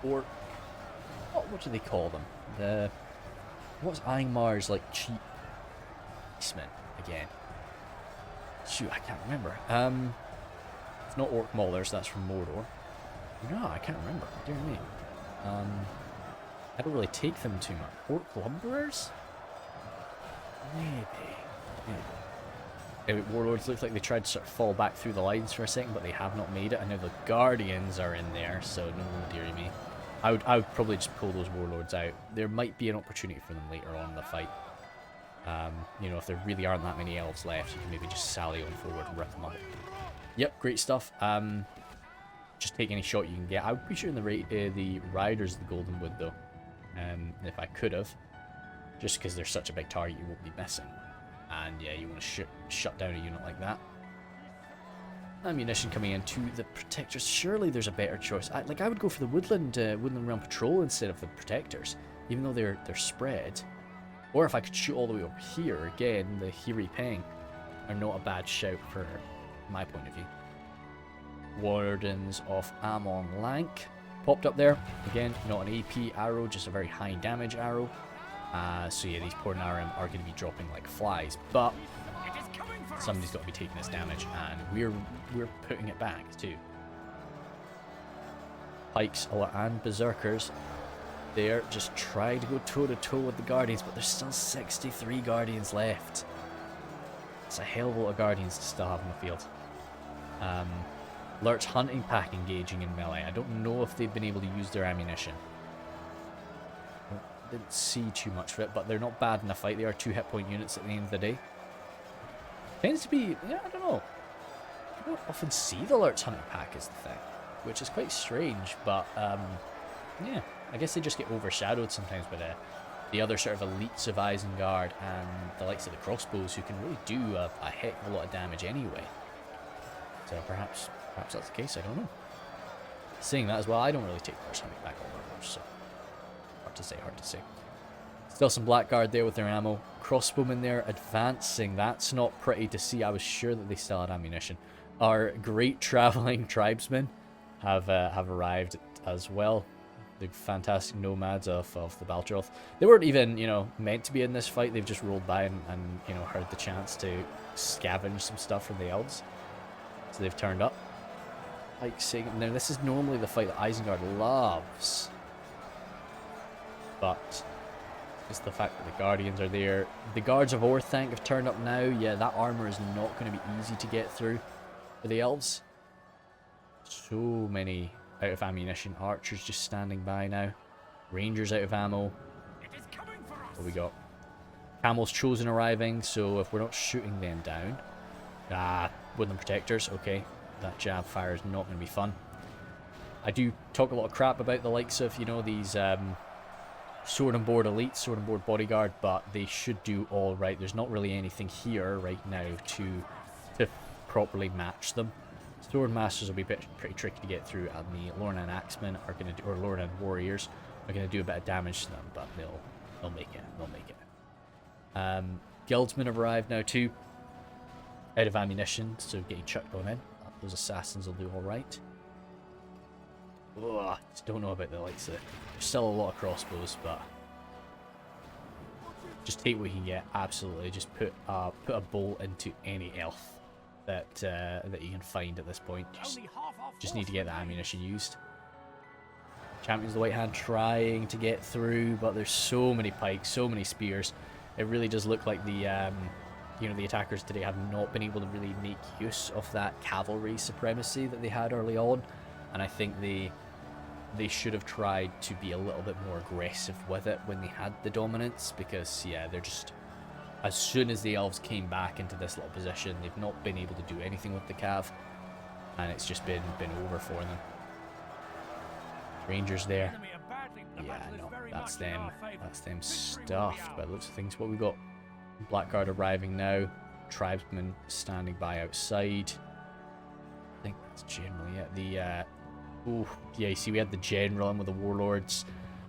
orc. What do they call them? What's Ingmar's like cheap policemen again? Shoot, I can't remember. It's not Orc Maulers, that's from Mordor. No, I can't remember. Dear me. I don't really take them too much. Orc Lumberers? Maybe. Warlords look like they tried to sort of fall back through the lines for a second, but they have not made it. I know the Guardians are in there, so no, dearie me. I would probably just pull those Warlords out. There might be an opportunity for them later on in the fight. You know, if there really aren't that many elves left, you can maybe just sally on forward and rip them up. Yep, great stuff. Just take any shot you can get. I would be shooting the Riders of the Golden Wood, though. If I could have. Just because they're such a big target, you won't be missing. And yeah, you want to shut down a unit like that. Ammunition coming into the Protectors. Surely there's a better choice. I would go for the Woodland Realm Patrol instead of the Protectors, even though they're spread. Or if I could shoot all the way over here, again, the Hiri Peng are not a bad shout for my point of view. Wardens of Amon Lank popped up there. Again, not an AP arrow, just a very high damage arrow. So yeah, these poor Narim are going to be dropping like flies, but somebody's got to be taking this damage, and we're putting it back too. Pikes and Berserkers, they're just trying to go toe to toe with the Guardians, but there's still 63 Guardians left. It's a hell of a lot of Guardians to still have in the field. Lurch Hunting Pack engaging in melee. I don't know if they've been able to use their ammunition. Didn't see too much of it, but they're not bad in a fight. They are 2 hit point units at the end of the day. Tends to be, yeah, I don't know. You don't often see the Lurch Hunting Pack is the thing, which is quite strange, but yeah, I guess they just get overshadowed sometimes by the other sort of elites of Isengard and the likes of the crossbows, who can really do a heck of a lot of damage anyway. So perhaps that's the case, I don't know. Saying that as well, I don't really take Lurch Hunting Pack all that much, so hard to say. Still some Blackguard there with their ammo. Crossbowmen there advancing. That's not pretty to see. I was sure that they still had ammunition. Our great traveling tribesmen have arrived as well. The fantastic nomads of the Baltroth. They weren't even, you know, meant to be in this fight. They've just rolled by and you know, heard the chance to scavenge some stuff from the Elves. So they've turned up. Like saying, now this is normally the fight that Isengard loves. But it's the fact that the Guardians are there. The Guards of Orthanc have turned up now. Yeah, that armor is not going to be easy to get through for the Elves. So many out of ammunition. Archers just standing by now. Rangers out of ammo. What we got? Camels Chosen arriving, so if we're not shooting them down... Woodland Protectors, okay. That jab fire is not going to be fun. I do talk a lot of crap about the likes of, you know, these... Sword and Board Elite, Sword and Board Bodyguard, but they should do all right. There's not really anything here right now to properly match them. Sword Masters will be pretty tricky to get through, and the Lornan Axemen are going to do, or Lornan Warriors are going to do a bit of damage to them, but they'll make it. They'll make it. Guildsmen have arrived now too, out of ammunition, so getting chucked on in. Those assassins will do all right. Ugh, just don't know about the likes of it. There's still a lot of crossbows, but just take what you can get. Absolutely, just put a bolt into any elf that you can find at this point. Just need to get the ammunition used. Champions of the White Hand trying to get through, but there's so many pikes, so many spears. It really does look like the you know, the attackers today have not been able to really make use of that cavalry supremacy that they had early on, and I think they should have tried to be a little bit more aggressive with it when they had the dominance, because yeah, they're just, as soon as the Elves came back into this little position, they've not been able to do anything with the cav, and it's just been over for them. Rangers there. Yeah, no, that's them stuffed by the looks of things. What we got? Blackguard arriving now. Tribesmen standing by outside. I think that's generally it. The oh yeah, you see we had the general in with the warlords,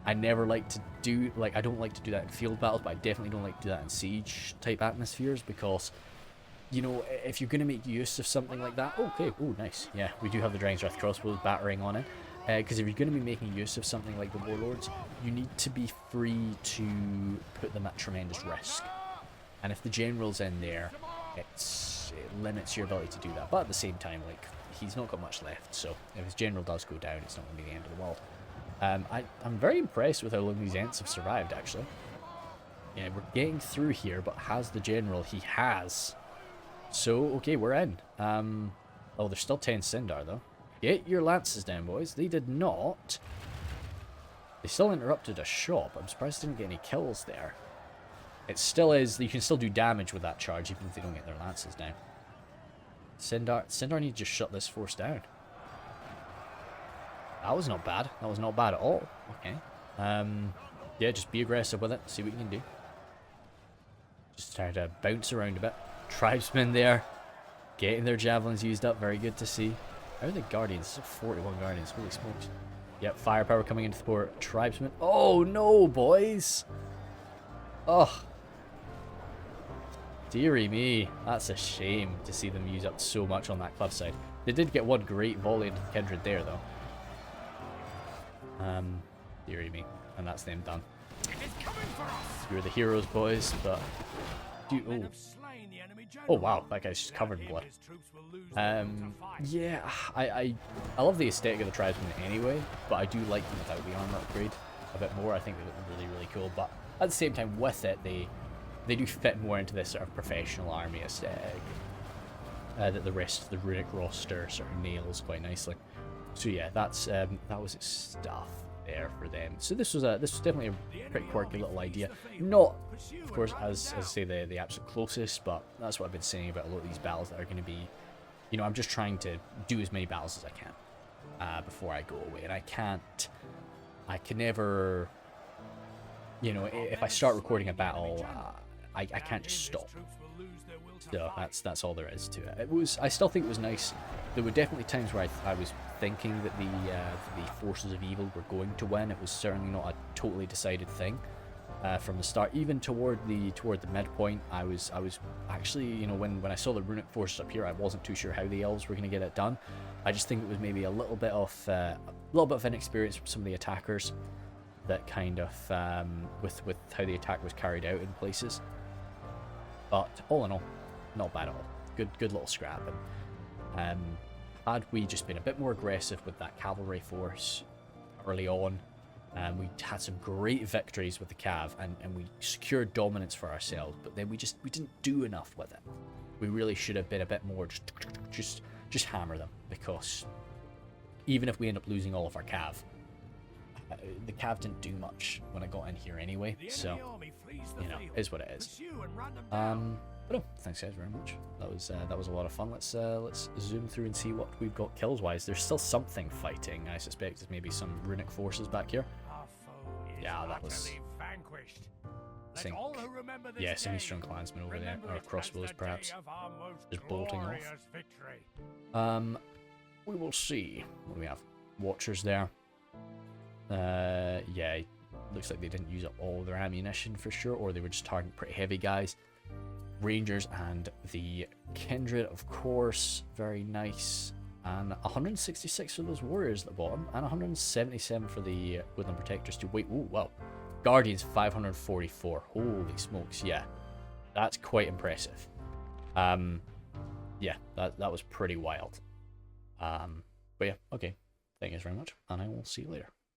I never like to do, like, I don't like to do that in field battles, but I definitely don't like to do that in siege type atmospheres, because, you know, if you're going to make use of something like that, okay, oh, nice, yeah, we do have the Dragon's Wrath crossbows battering on it, because if you're going to be making use of something like the Warlords, you need to be free to put them at tremendous risk, and if the General's in there, it limits your ability to do that, but at the same time, like, he's not got much left, so if his General does go down, it's not going to be the end of the world. I'm very impressed with how long these Ents have survived, actually. Yeah, we're getting through here, but has the General? He has. So, okay, we're in. Oh, there's still 10 Sindar, though. Get your lances down, boys. They did not. They still interrupted a shop. I'm surprised they didn't get any kills there. It still is. You can still do damage with that charge, even if they don't get their lances down. Sindar needs to shut this force down. That was not bad. That was not bad at all. Okay. Yeah, just be aggressive with it. See what you can do. Just try to bounce around a bit. Tribesmen there. Getting their javelins used up. Very good to see. How are the Guardians? 41 Guardians. Holy smokes. Yep, firepower coming into support. Tribesmen. Oh, no, boys. Oh. Dearie me. That's a shame to see them use up so much on that cliffside. They did get one great volley into the Kindred there, though. Dearie me. And that's them done. You're the heroes, boys, but... Oh, wow, that guy's just covered in blood. Yeah, I love the aesthetic of the tribesmen anyway, but I do like them without the armor upgrade a bit more. I think they look really, really cool, but at the same time, with it, they do fit more into this sort of professional army aesthetic that the rest of the runic roster sort of nails quite nicely. So yeah, that's that was its stuff there for them. So this was definitely a pretty quirky little idea. Not, of course, as I say, the absolute closest, but that's what I've been saying about a lot of these battles that are going to be, you know, I'm just trying to do as many battles as I can before I go away, and I can never, you know, if I start recording a battle, I can't just stop. So that's all there is to it. I still think it was nice. There were definitely times where I was thinking that the forces of evil were going to win. It was certainly not a totally decided thing from the start. Even toward the midpoint, I was actually, you know, when I saw the runic forces up here, I wasn't too sure how the elves were going to get it done. I just think it was maybe a little bit of inexperience from some of the attackers, that kind of with how the attack was carried out in places. But all in all, not bad at all. Good little scrap. And had we just been a bit more aggressive with that cavalry force early on, we had some great victories with the cav, and we secured dominance for ourselves. But then we didn't do enough with it. We really should have been a bit more just hammer them, because even if we end up losing all of our cav, the cav didn't do much when I got in here anyway, so, you know, is what it is. But no, thanks guys very much. That was a lot of fun. Let's zoom through and see what we've got kills wise. There's still something fighting. I suspect there's maybe some runic forces back here. Yeah, that was, I think, yeah, semi-strong clansmen over there, or crossbows perhaps, just bolting off. We will see. What do we have? Watchers there. Yeah, looks like they didn't use up all their ammunition for sure, or they were just targeting pretty heavy guys. Rangers and the Kindred, of course, very nice. And 166 for those warriors at the bottom, and 177 for the Woodland Protectors to wait. Oh, wow. Guardians 544. Holy smokes, yeah. That's quite impressive. Yeah, that was pretty wild. But yeah, okay. Thank you guys very much, and I will see you later.